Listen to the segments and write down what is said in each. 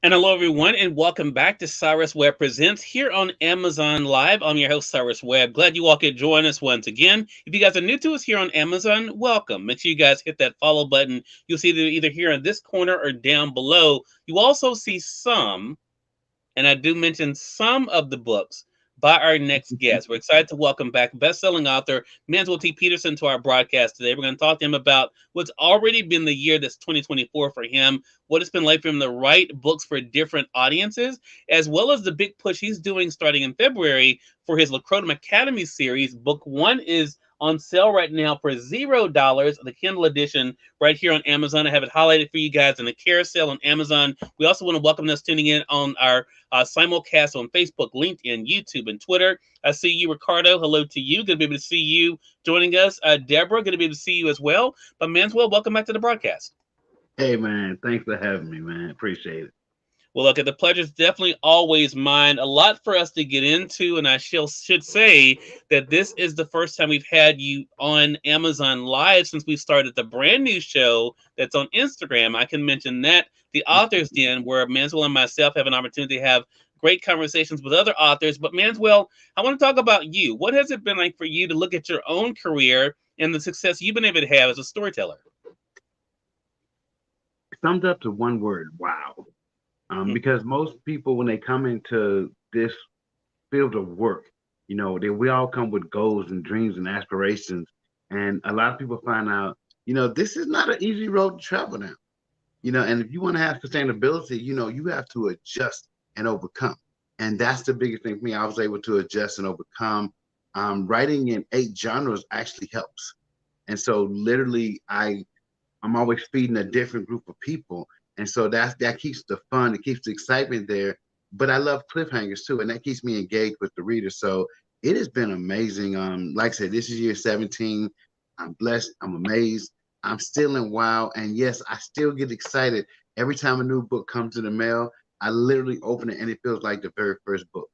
And hello, everyone, and welcome back to Cyrus Webb Presents here on Amazon Live. I'm your host, Cyrus Webb. Glad you all could join us once again. If you guys are new to us here on Amazon, welcome. Make sure you guys hit that follow button. You'll see it either here in this corner or down below. You also see some, and I do mention some of the books by our next guest. We're excited to welcome back best-selling author Manswell T. Peterson to our broadcast today. We're going to talk to him about what's already been the year that's 2024 for him, what it's been like for him to write books for different audiences, as well as the big push he's doing starting in February for his Lacrotum Academy series. Book one is on sale right now for $0, the Kindle edition, right here on Amazon. I have it highlighted for you guys in the carousel on Amazon. We also want to welcome those tuning in on our simulcast on Facebook, LinkedIn, YouTube, and Twitter. I see you, Ricardo. Hello to you. Good to be able to see you joining us. Deborah, good to be able to see you as well. But Manswell, welcome back to the broadcast. Hey man, thanks for having me, man. Appreciate it. Well, look, the pleasure's definitely always mine. A lot for us to get into, and I should say that this is the first time we've had you on Amazon Live since we started the brand new show that's on Instagram. I can mention that, the Author's Den, where Manswell and myself have an opportunity to have great conversations with other authors. But Manswell, I want to talk about you. What has it been like for you to look at your own career and the success you've been able to have as a storyteller? Summed up to one word, wow. Because most people, when they come into this field of work, we all come with goals and dreams and aspirations. And a lot of people find out, this is not an easy road to travel down. And if you want to have sustainability, you have to adjust and overcome. And that's the biggest thing for me. I was able to adjust and overcome. Writing in 8 genres actually helps. And so literally I'm always feeding a different group of people. And so that keeps the fun, it keeps the excitement there. But I love cliffhangers too, and that keeps me engaged with the reader. So it has been amazing. Like I said, this is year 17. I'm blessed, I'm amazed. I'm still in wow. And yes, I still get excited every time a new book comes in the mail. I literally open it and it feels like the very first book.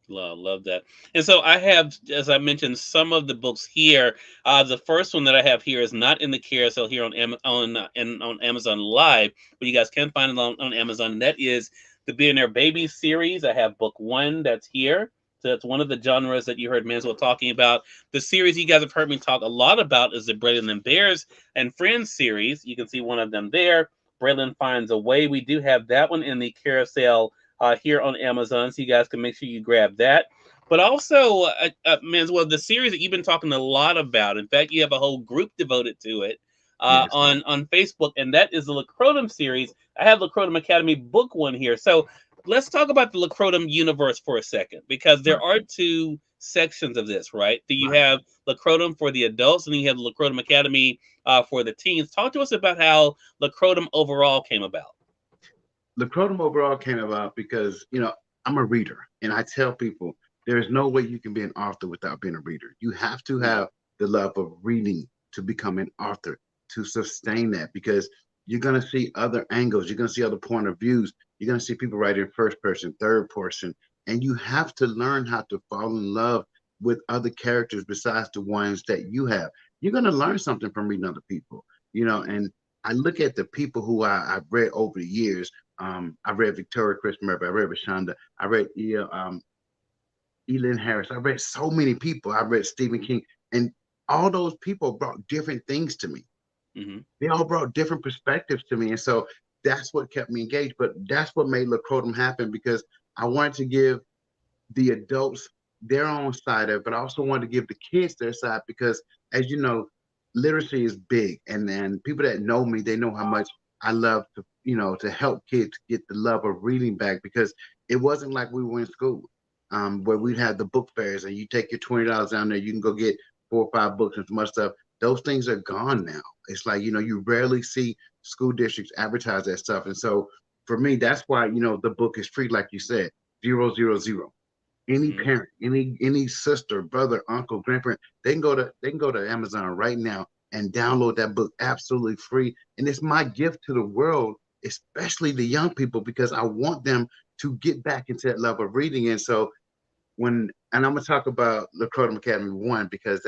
Love that. And so I have, as I mentioned, some of the books here. The first one that I have here is not in the carousel here on Amazon Live, but you guys can find it on Amazon. And that is the Billionaire Baby series. I have book one that's here. So that's one of the genres that you heard Manswell talking about. The series you guys have heard me talk a lot about is the Braylon and Bears and Friends series. You can see one of them there. Braylon Finds a Way. We do have that one in the carousel here on Amazon, so you guys can make sure you grab that. But also, Manswell, the series that you've been talking a lot about. In fact, you have a whole group devoted to it Yes. on Facebook, and that is the Lacrotum series. I have Lacrotum Academy book one here. So let's talk about the Lacrotum universe for a second, because there Right. are two sections of this, right? So you Right. have Lacrotum for the adults, and then you have the Lacrotum Academy for the teens. Talk to us about how Lacrotum overall came about. The Crotum overall came about because, I'm a reader and I tell people there's no way you can be an author without being a reader. You have to have the love of reading to become an author, to sustain that, because you're going to see other angles. You're going to see other point of views. You're going to see people write in first person, third person, and you have to learn how to fall in love with other characters besides the ones that you have. You're going to learn something from reading other people, and I look at the people who I've read over the years. I read Victoria Chris Murphy. I read Rashonda. I read Elin Harris. I read so many people. I read Stephen King. And all those people brought different things to me. Mm-hmm. They all brought different perspectives to me. And so that's what kept me engaged. But that's what made Lacrotum happen, because I wanted to give the adults their own side of it, but I also wanted to give the kids their side because, as you know, literacy is big, and people that know me, they know how much I love to help kids get the love of reading back, because it wasn't like we were in school, where we'd have the book fairs and you take your $20 down there, you can go get 4 or 5 books and some other stuff. Those things are gone now. It's like, you rarely see school districts advertise that stuff. And so for me, that's why, the book is free, like you said, 000. Any Mm-hmm. parent, any sister, brother, uncle, grandparent, they can go to Amazon right now and download that book absolutely free. And it's my gift to the world, especially the young people, because I want them to get back into that love of reading. And so and I'm gonna talk about the Croydon Academy one, because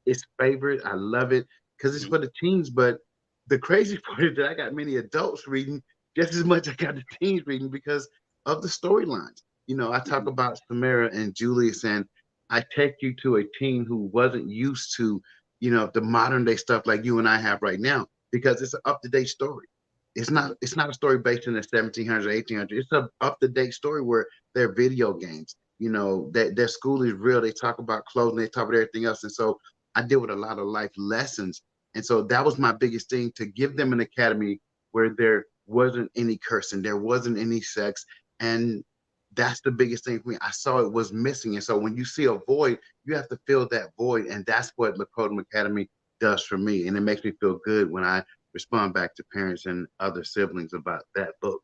it's favorite. I love it because it's for the teens. But the crazy part is that I got many adults reading just as much I got the teens reading because of the storylines. I talk Mhm. about Samara and Julius, and I take you to a teen who wasn't used to, the modern day stuff like you and I have right now, because it's an up to date story. It's not a story based in the 1700s or 1800s. It's a up to date story where they're video games. That their school is real. They talk about clothing. They talk about everything else, and so I deal with a lot of life lessons. And so that was my biggest thing, to give them an academy where there wasn't any cursing, there wasn't any sex, and that's the biggest thing for me. I saw it was missing, and so when you see a void, you have to fill that void, and that's what Lakota Academy does for me, and it makes me feel good when I respond back to parents and other siblings about that book.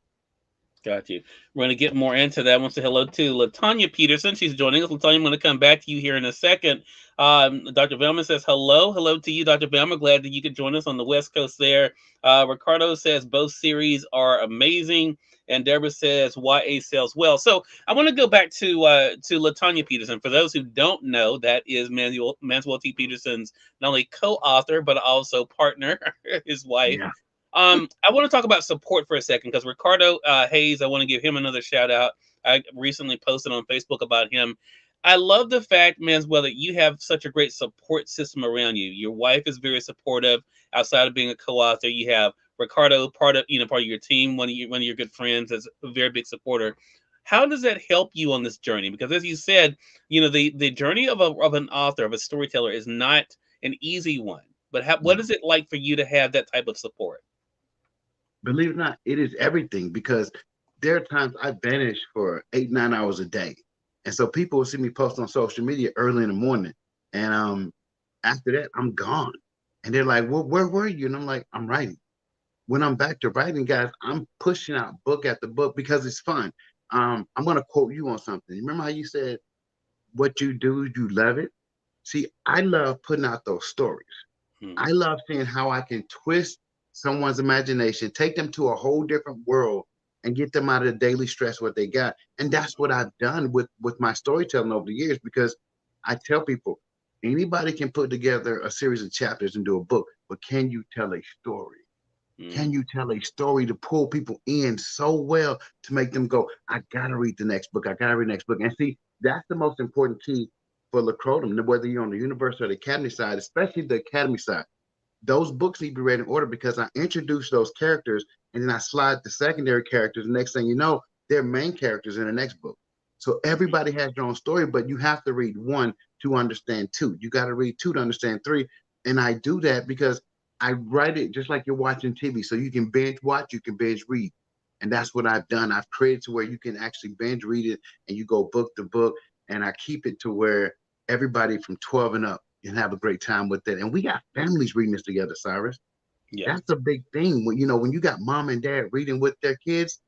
Got you. We're going to get more into that. I want to say hello to Latanya Peterson. She's joining us. Latanya, I'm going to come back to you here in a second. Dr. Velma says hello. Hello to you, Dr. Velma. Glad that you could join us on the West Coast there. Ricardo says both series are amazing. And Deborah says YA sells well. So I want to go back to Latanya Peterson. For those who don't know, that is Manswell T. Peterson's not only co-author, but also partner, his wife. Yeah. I want to talk about support for a second because Ricardo Hayes, I want to give him another shout out. I recently posted on Facebook about him. I love the fact, Manswell, that you have such a great support system around you. Your wife is very supportive. Outside of being a co-author, you have Ricardo, part of your team, one of your good friends, as a very big supporter. How does that help you on this journey? Because as you said, the journey of an author, of a storyteller, is not an easy one. But what No. is it like for you to have that type of support? Believe it or not, it is everything, because there are times I vanish for 8, 9 hours a day. And so people will see me post on social media early in the morning. And after that, I'm gone. And they're like, well, where were you? And I'm like, I'm writing. When I'm back to writing, guys, I'm pushing out book after book because it's fun. I'm going to quote you on something. Remember how you said, what you do, you love it? See, I love putting out those stories. Hmm. I love seeing how I can twist someone's imagination, take them to a whole different world, and get them out of the daily stress what they got. And that's what I've done with my storytelling over the years, because I tell people anybody can put together a series of chapters and do a book, but can you tell a story? Can Mm, you tell a story to pull people in so well to make them go, I gotta read the next book, I gotta read the next book. And see, that's the most important key for Lacrotum, whether you're on the university or the academy side, especially the academy side. Those books need to be read in order, because I introduce those characters and then I slide the secondary characters. The next thing you know, they're main characters in the next book. So mhm. everybody has their own story, but you have to read one to understand two. You got to read two to understand three. And I do that because I write it just like you're watching TV. So you can binge watch, you can binge read. And that's what I've done. I've created to where you can actually binge read it and you go book to book. And I keep it to where everybody from 12 and up can have a great time with it. And we got families reading this together, Cyrus. Yeah. That's a big thing. When you got mom and dad reading with their kids,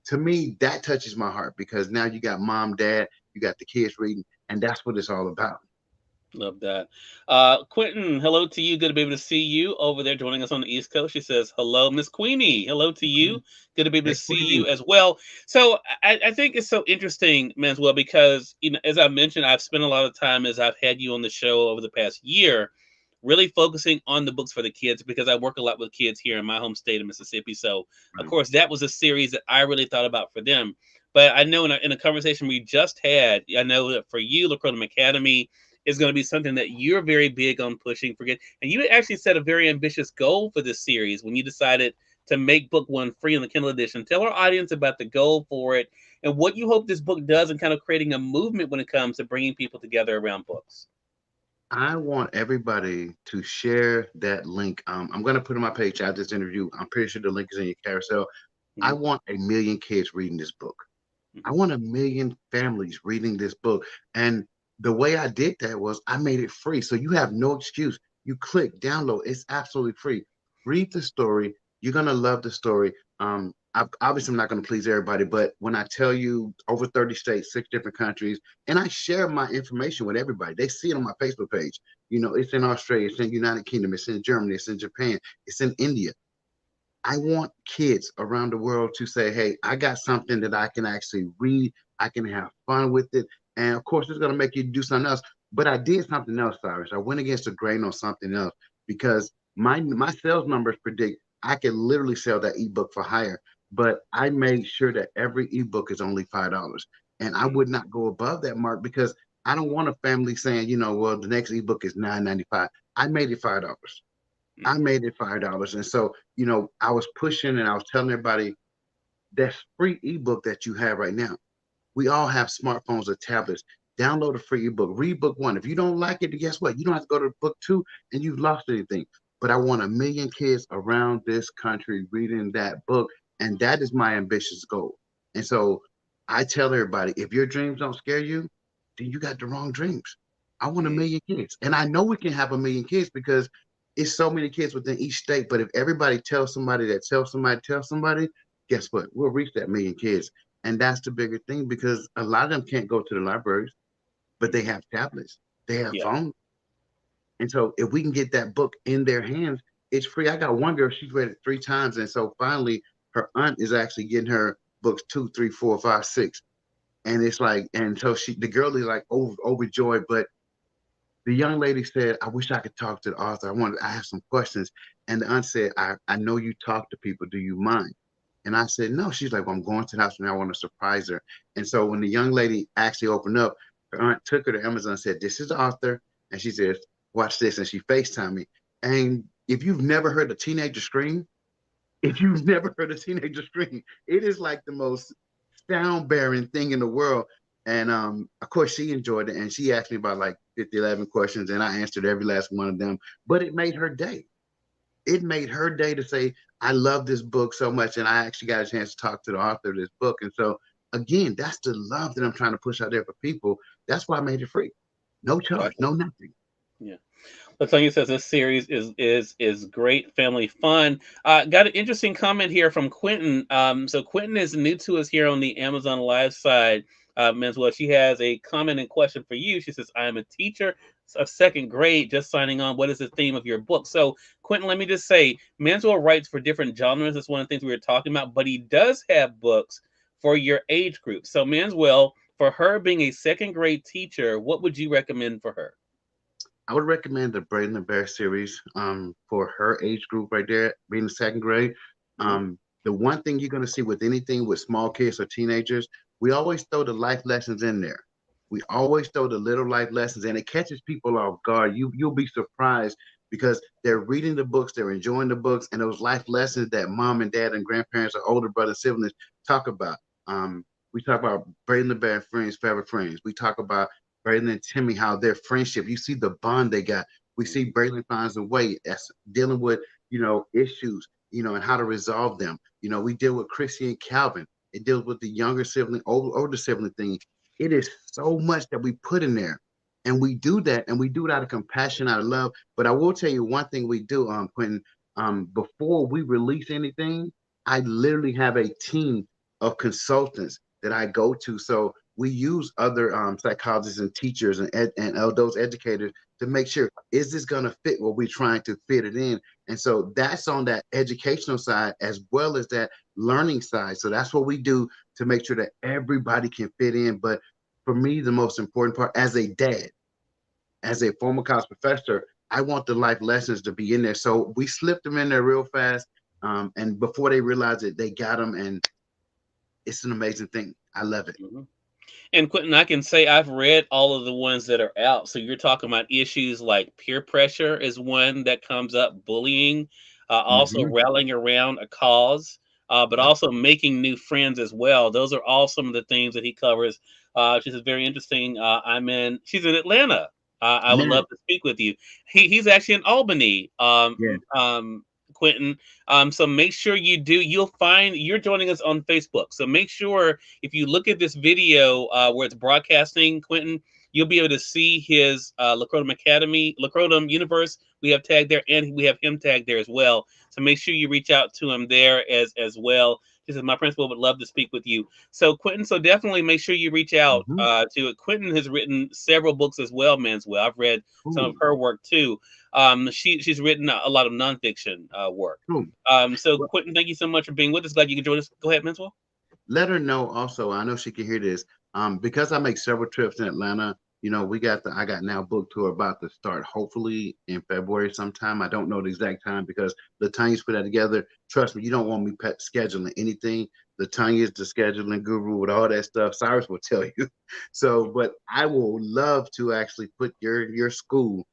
to me, that touches my heart, because now you got mom, dad, you got the kids reading, and that's what it's all about. Love that. Quentin, hello to you. Good to be able to see you over there joining us on the East Coast. She says, hello, Miss Queenie. Hello to you. Good to be able to Hey, see you Queenie. as well. So I think it's so interesting, Manswell, because, as I mentioned, I've spent a lot of time as I've had you on the show over the past year, really focusing on the books for the kids because I work a lot with kids here in my home state of Mississippi. So, of Right. course, that was a series that I really thought about for them. But I know in a conversation we just had, I know that for you, Lacrosse Academy is going to be something that you're very big on pushing for. And you actually set a very ambitious goal for this series when you decided to make book one free on the Kindle edition. Tell our audience about the goal for it and what you hope this book does in kind of creating a movement when it comes to bringing people together around books. I want everybody to share that link. I'm going to put on my page out this interview. I'm pretty sure the link is in your carousel. I Mhm, want a million kids reading this book. I mhm, want a million families reading this book. And the way I did that was I made it free. So you have no excuse. You click download. It's absolutely free. Read the story. You're gonna love the story. Obviously I'm not gonna please everybody, but when I tell you over 30 states, 6 different countries, and I share my information with everybody, they see it on my Facebook page. It's in Australia, it's in United Kingdom, it's in Germany, it's in Japan, it's in India. I want kids around the world to say, hey, I got something that I can actually read. I can have fun with it. And of course, it's going to make you do something else. But I did something else, Cyrus. I went against the grain on something else, because my sales numbers predict I can literally sell that ebook for higher. but I made sure that every ebook is only $5. And I would not go above that mark because I don't want a family saying, well, the next ebook is $9.95. I made it $5. I made it $5. And so, I was pushing and I was telling everybody that free ebook that you have right now. We all have smartphones or tablets. Download a free ebook. Read book one. If you don't like it, guess what? You don't have to go to book two and you've lost anything. But I want 1 million kids around this country reading that book. And that is my ambitious goal. And so I tell everybody, if your dreams don't scare you, then you got the wrong dreams. I want 1 million kids. And I know we can have 1 million kids because it's so many kids within each state. But if everybody tells somebody that tells somebody, guess what? We'll reach that 1 million kids. And that's the bigger thing because a lot of them can't go to the libraries, but they have tablets, they have Yeah. phones. And so if we can get that book in their hands, it's free. I got one girl, she's read it 3 times. And so finally, her aunt is actually getting her books 2, 3, 4, 5, 6. And it's like, and so the girl is like overjoyed. But the young lady said, I wish I could talk to the author. I have some questions. And the aunt said, I know you talk to people. Do you mind? And I said, no. She's like, well, I'm going to the house and I want to surprise her. And so when the young lady actually opened up, her aunt took her to Amazon and said, this is the author. And she says, watch this. And she FaceTimed me. And if you've never heard a teenager scream, it is like the most sound bearing thing in the world. And of course, she enjoyed it. And she asked me about like 50, 11 questions. And I answered every last one of them. But it made her day. It made her day to say, I love this book so much. And I actually got a chance to talk to the author of this book. And so, again, that's the love that I'm trying to push out there for people. That's why I made it free. No charge, Gotcha. no nothing. Yeah. Latonya says this series is great family fun. Got an interesting comment here from Quentin. So Quentin is new to us here on the Amazon Live side. Manswell, she has a comment and question for you. She says, "I am a teacher of second grade, just signing on. What is the theme of your book?" So Quentin, let me just say, Manswell writes for different genres. That's one of the things we were talking about. But he does have books for your age group. So Manswell, for her being a second grade teacher, what would you recommend for her? I would recommend the Brave and the Bear series for her age group right there, being in second grade. Mhm. The one thing you're going to see with anything with small kids or teenagers, we always throw the life lessons in there. We always throw the little life lessons, and it catches people off guard. You'll be surprised because they're reading the books, they're enjoying the books, and those life lessons that mom and dad and grandparents or older brother siblings talk about. Um, we talk about Brave and the Bear friends, forever friends. We talk about Braylon and Timmy, how their friendship, you see the bond they got. We see Braylon finds a way as dealing with, issues, and how to resolve them. We deal with Chrissy and Calvin. It deals with the younger sibling, older sibling thing. It is so much that we put in there. And we do that, and we do it out of compassion, out of love. But I will tell you one thing we do, Quentin, before we release anything, I literally have a team of consultants that I go to. So we use other psychologists and teachers and those educators to make sure, is this going to fit what we're trying to fit it in? And so that's on that educational side as well as that learning side. So that's what we do to make sure that everybody can fit in. But for me, the most important part as a dad, as a former college professor, I want the life lessons to be in there. So we slipped them in there real fast. And before they realized it, they got them. And it's an amazing thing. I love it. Mhm. And Quentin, I can say I've read all of the ones that are out. So you're talking about issues like peer pressure is one that comes up, bullying, also Mm-hmm. rallying around a cause, but Yep. also making new friends as well. Those are all some of the themes that he covers. She's very interesting. She's in Atlanta. I would Now, love to speak with you. He's actually in Albany. yeah. Quentin. So make sure you do. You'll find you're joining us on Facebook. So make sure if you look at this video where it's broadcasting, Quentin, you'll be able to see his Lacrodom Academy, Lacrodom Universe. We have tagged there, and we have him tagged there as well. So make sure you reach out to him there as well. He says, my principal would love to speak with you. So Quentin, so definitely make sure you reach out Mm-hmm. to it. Quentin has written several books as well, Manswell. I've read some of Cool. her work too. She's written a lot of nonfiction work. Cool. So Well, Quentin, thank you so much for being with us. Glad you could join us. Go ahead, Manswell. let her know also. I know she can hear this. Because I make several trips in Atlanta. I got now book tour about to start hopefully in February sometime. I don't know the exact time because Latanya's put that together. Trust me, you don't want me scheduling anything. Latanya's the scheduling guru with all that stuff. Cyrus will tell you. So, but I will love to actually put your school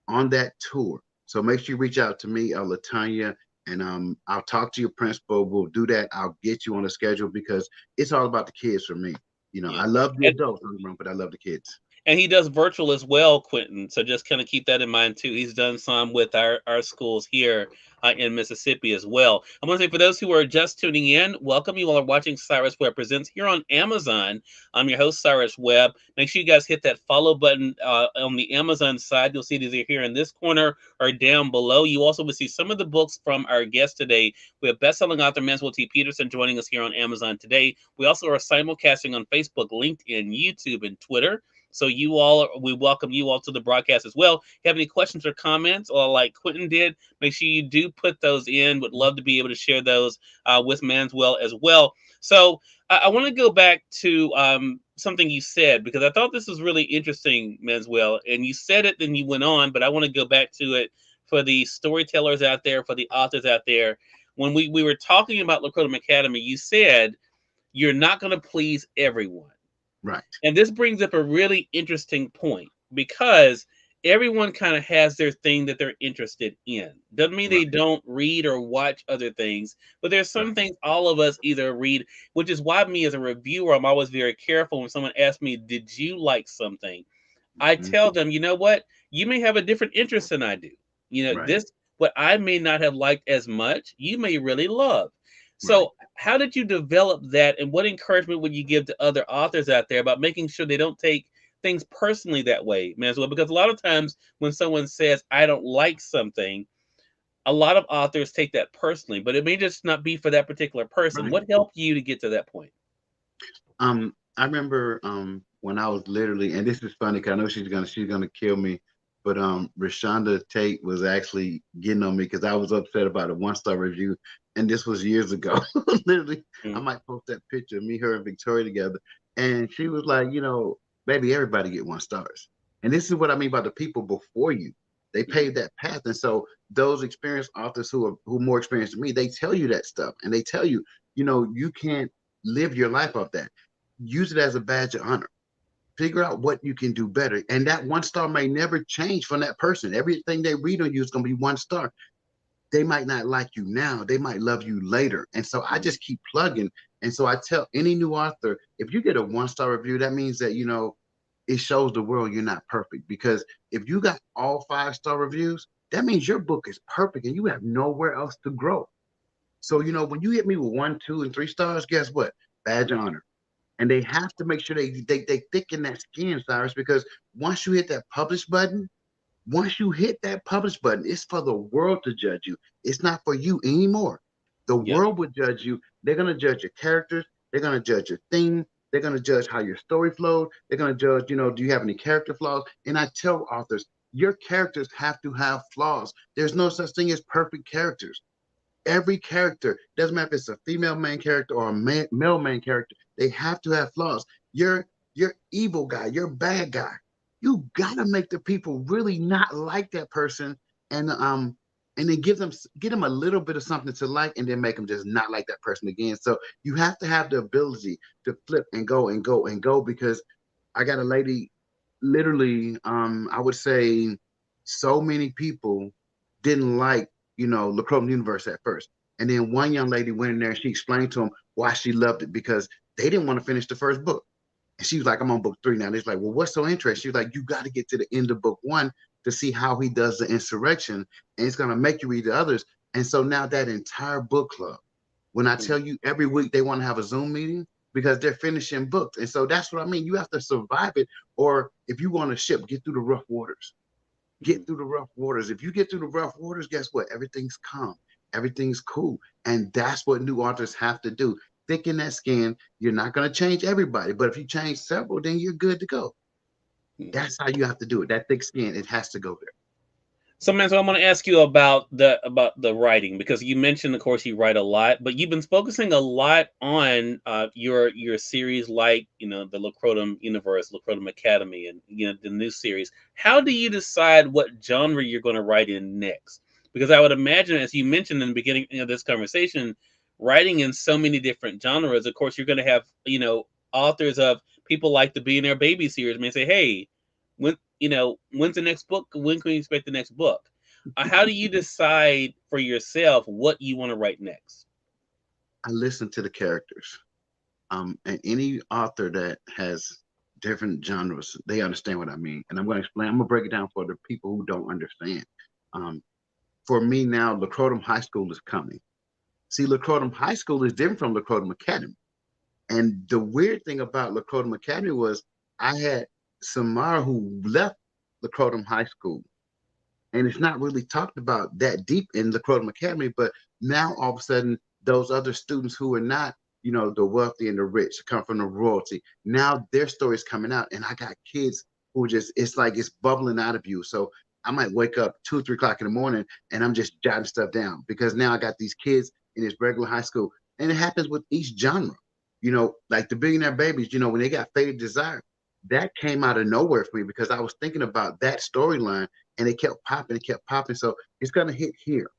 on that tour. So make sure you reach out to me, Latanya, and I'll talk to your principal. We'll do that. I'll get you on the schedule because it's all about the kids for me. Yeah. I love the And, adults, don't get me wrong, but I love the kids. and he does virtual as well, Quentin. So just kind of keep that in mind too. He's done some with our schools here in Mississippi as well. I want to say for those who are just tuning in, welcome. You all are watching Cyrus Webb Presents here on Amazon. I'm your host, Cyrus Webb. Make sure you guys hit that follow button on the Amazon side. You'll see it either here in this corner or down below. You also will see some of the books from our guest today. We have best-selling author Manswell T. Peterson joining us here on Amazon today. We also are simulcasting on Facebook, LinkedIn, YouTube, and Twitter. So we welcome you all to the broadcast as well. If you have any questions or comments, or like Quentin did, make sure you do put those in. Would love to be able to share those with Manswell as well. So I want to go back to something you said because I thought this was really interesting, Manswell. And you said it, then you went on, but I want to go back to it for the storytellers out there, for the authors out there. When we were talking about Lacrotum Academy, you said you're not going to please everyone. Right. And this brings up a really interesting point because everyone kind of has their thing that they're interested in. Doesn't mean they Right. don't read or watch other things, but there's some Right. things all of us either read, which is why me as a reviewer, I'm always very careful when someone asks me, "Did you like something?" I Hmm. tell them, you know what? You may have a different interest than I do. Right. This what I may not have liked as much, you may really love. Right. So, how did you develop that, and what encouragement would you give to other authors out there about making sure they don't take things personally that way, Manswell? Because a lot of times when someone says, "I don't like something," a lot of authors take that personally, but it may just not be for that particular person. Right. What helped you to get to that point? I remember when I was literally, and this is funny because I know she's gonna kill me, but Rashonda Tate was actually getting on me because I was upset about a 1-star review, and this was years ago. Literally, I Mm, might post that picture of me, her, and Victoria together, and she was like, baby, everybody get 1 stars, and this is what I mean by the people before you. They mm, paved that path, and so those experienced authors who are more experienced than me, they tell you that stuff, and they tell you, you can't live your life off that. Use it as a badge of honor. Figure out what you can do better. And that 1 star may never change from that person. Everything they read on you is going to be 1 star. They might not like you now. They might love you later. And so I mm, just keep plugging. And so I tell any new author, if you get a 1 star review, that means that, it shows the world you're not perfect. Because if you got all 5-star reviews, that means your book is perfect and you have nowhere else to grow. So, when you hit me with 1, 2, and 3 stars, guess what? Badge of honor. And they have to make sure they thicken that skin, Cyrus, because once you hit that publish button, it's for the world to judge you. It's not for you anymore. The yeah. world would judge you. They're gonna judge your characters. They're gonna judge your theme. They're gonna judge how your story flowed. They're gonna judge, do you have any character flaws? And I tell authors, your characters have to have flaws. There's no such thing as perfect characters. Every character, doesn't matter if it's a female main character or a male main character, they have to have flaws. Your evil guy, your bad guy, you gotta make the people really not like that person, and then get them a little bit of something to like, and then make them just not like that person again. So you have to have the ability to flip and go and go and go, because I got a lady, literally, I would say so many people didn't like, Lacroix Universe at first. And then one young lady went in there and she explained to them why she loved it, because they didn't want to finish the first book. And she was like, I'm on book 3 now. And it's like, well, what's so interesting? She was like, you got to get to the end of book 1 to see how he does the insurrection. And it's going to make you read the others. And so now that entire book club, when I Mm, tell you every week they want to have a Zoom meeting because they're finishing books. And so that's what I mean. You have to survive it. Or if you want to ship, get through the rough waters. mm. Get through the rough waters. If you get through the rough waters, guess what? Everything's calm. Everything's cool. And that's what new authors have to do. Thicken that skin. You're not going to change everybody, but if you change several, then you're good to go. Mm. That's how you have to do it. That thick skin, it has to go there. So, man, so I want to ask you about the writing, because you mentioned, of course, you write a lot, but you've been focusing a lot on your series, like the Lacrotum Universe, Lacrotum Academy, and the new series. How do you decide what genre you're going to write in next? Because I would imagine, as you mentioned in the beginning of this conversation, writing in so many different genres. Of course, you're going to have authors of people like the Billionaire Baby series may say, "Hey, when's the next book? When can we expect the next book?" How do you decide for yourself what you want to write next? I listen to the characters. And any author that has different genres, they understand what I mean. And I'm going to explain. I'm going to break it down for the people who don't understand. Um, for me now, Lacrotum High School is coming. See, Lacrotum High School is different from Lacrotum Academy. And the weird thing about Lacrotum Academy was I had Samara who left Lacrotum High School, and it's not really talked about that deep in the Croydon Academy. But now all of a sudden, those other students who are not, the wealthy and the rich, come from the royalty, now their stories coming out, and I got kids who just it's like it's bubbling out of you. So I might wake up 2 or 3 o'clock in the morning and I'm just jotting stuff down because now I got these kids in this regular high school, and it happens with each genre. Like the Billionaire Babies, when they got Faded Desire, that came out of nowhere for me because I was thinking about that storyline and it kept popping, it kept popping. So it's gonna hit here.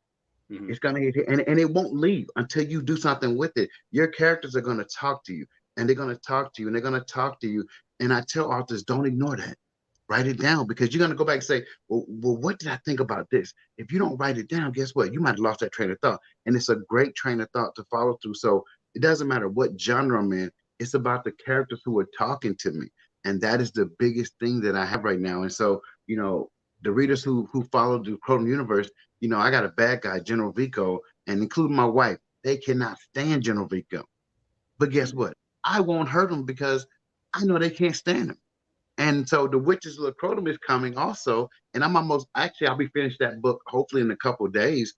Hmm. It's gonna hit here. And it won't leave until you do something with it. Your characters are gonna talk to you and they're gonna talk to you and they're gonna talk to you. And I tell authors, don't ignore that. Write it down because you're gonna go back and say, well, what did I think about this? If you don't write it down, guess what? You might have lost that train of thought. And it's a great train of thought to follow through. So it doesn't matter what genre I'm in, it's about the characters who are talking to me. And that is the biggest thing that I have right now. And so, the readers who follow the Chrome universe, I got a bad guy, General Vico, and including my wife, they cannot stand General Vico. But guess what? I won't hurt them because I know they can't stand him. And so the Witches of Lacrotum is coming also. And I'm almost actually I'll be finished that book hopefully in a couple of days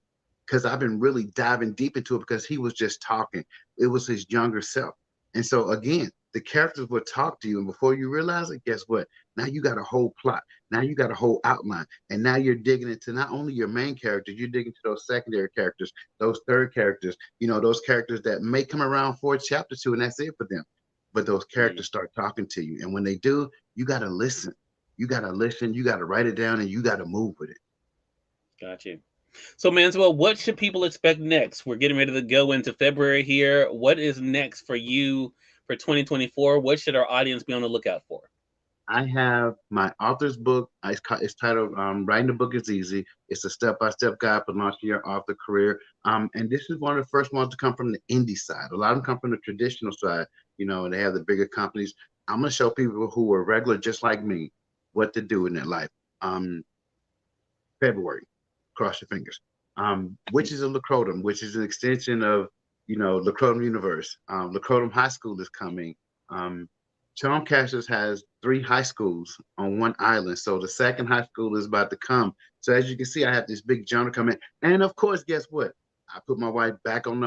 because I've been really diving deep into it because he was just talking. It was his younger self. And so again, the characters will talk to you. And before you realize it, guess what? Now you got a whole plot. Now you got a whole outline. And now you're digging into not only your main characters, you're digging into those secondary characters, those third characters, those characters that may come around for a chapter two, and that's it for them. But those characters start talking to you. And when they do, you got to listen. You got to listen. You got to write it down and you got to move with it. Got you. So, Manswell, what should people expect next? We're getting ready to go into February here. What is next for you for 2024? What should our audience be on the lookout for? I have my author's book. It's titled "Writing the Book is Easy." It's a step-by-step guide for launching your author career. And this is one of the first ones to come from the indie side. A lot of them come from the traditional side. And they have the bigger companies. I'm gonna show people who are regular, just like me, what to do in their life. Um, February, cross your fingers. Witches of Lacrotum, which is an extension of Lacrotum Universe. Lacrotum High School is coming. Charm Casters has 3 high schools on one island. So the second high school is about to come. So as you can see, I have this big genre coming. And of course, guess what? I put my wife back on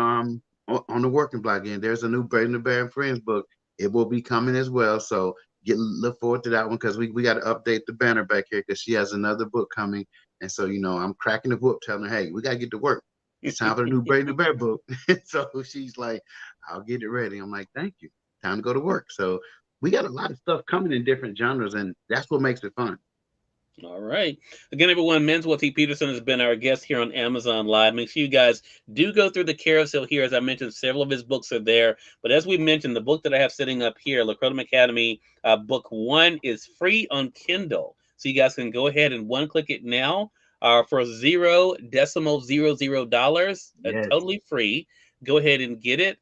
the working block again. There's a new Brady the Bear and Friends book. It will be coming as well. So look forward to that one because we got to update the banner back here because she has another book coming. And so, I'm cracking the book, telling her, hey, we got to get to work. It's time for the new Brady the Bear book. So she's like, I'll get it ready. I'm like, thank you. Time to go to work. So we got a lot of stuff coming in different genres, and that's what makes it fun. All right. Again, everyone, Manswell T. Peterson has been our guest here on Amazon Live. Make sure you guys do go through the carousel here. As I mentioned, several of his books are there. But as we mentioned, the book that I have sitting up here, Lacrotum Academy, book 1 is free on Kindle. So you guys can go ahead and one-click it now for $0.00, Yes. totally free. Go ahead and get it.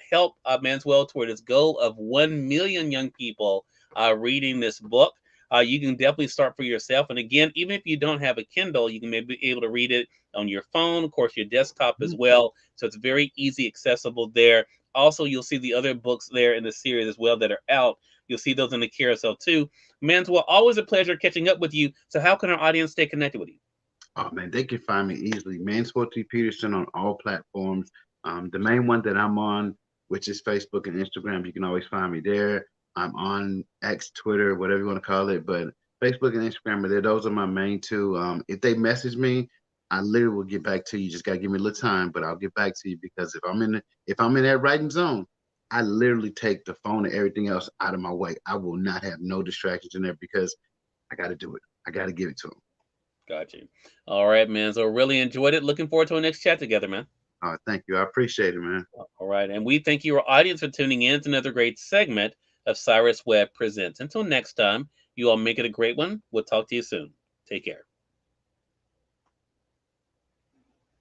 Help Manswell toward his goal of 1 million young people reading this book. You can definitely start for yourself. And again, even if you don't have a Kindle, you can maybe be able to read it on your phone, of course, your desktop as well. So it's very easy, accessible there. Also, you'll see the other books there in the series as well that are out. You'll see those in the carousel too. Manswell, always a pleasure catching up with you. So how can our audience stay connected with you? Oh man, they can find me easily. Manswell T. Peterson on all platforms. The main one that I'm on, which is Facebook and Instagram, you can always find me there. I'm on X, Twitter, whatever you want to call it. But Facebook and Instagram, but those are my main two. If they message me, I literally will get back to you. Just gotta give me a little time, but I'll get back to you because if I'm in that writing zone, I literally take the phone and everything else out of my way. I will not have no distractions in there because I got to do it. I got to give it to them. Got you. All right, man. So really enjoyed it. Looking forward to our next chat together, man. Thank you. I appreciate it, man. All right. And we thank you, our audience, for tuning in to another great segment of Cyrus Webb Presents. Until next time, you all make it a great one. We'll talk to you soon. Take care.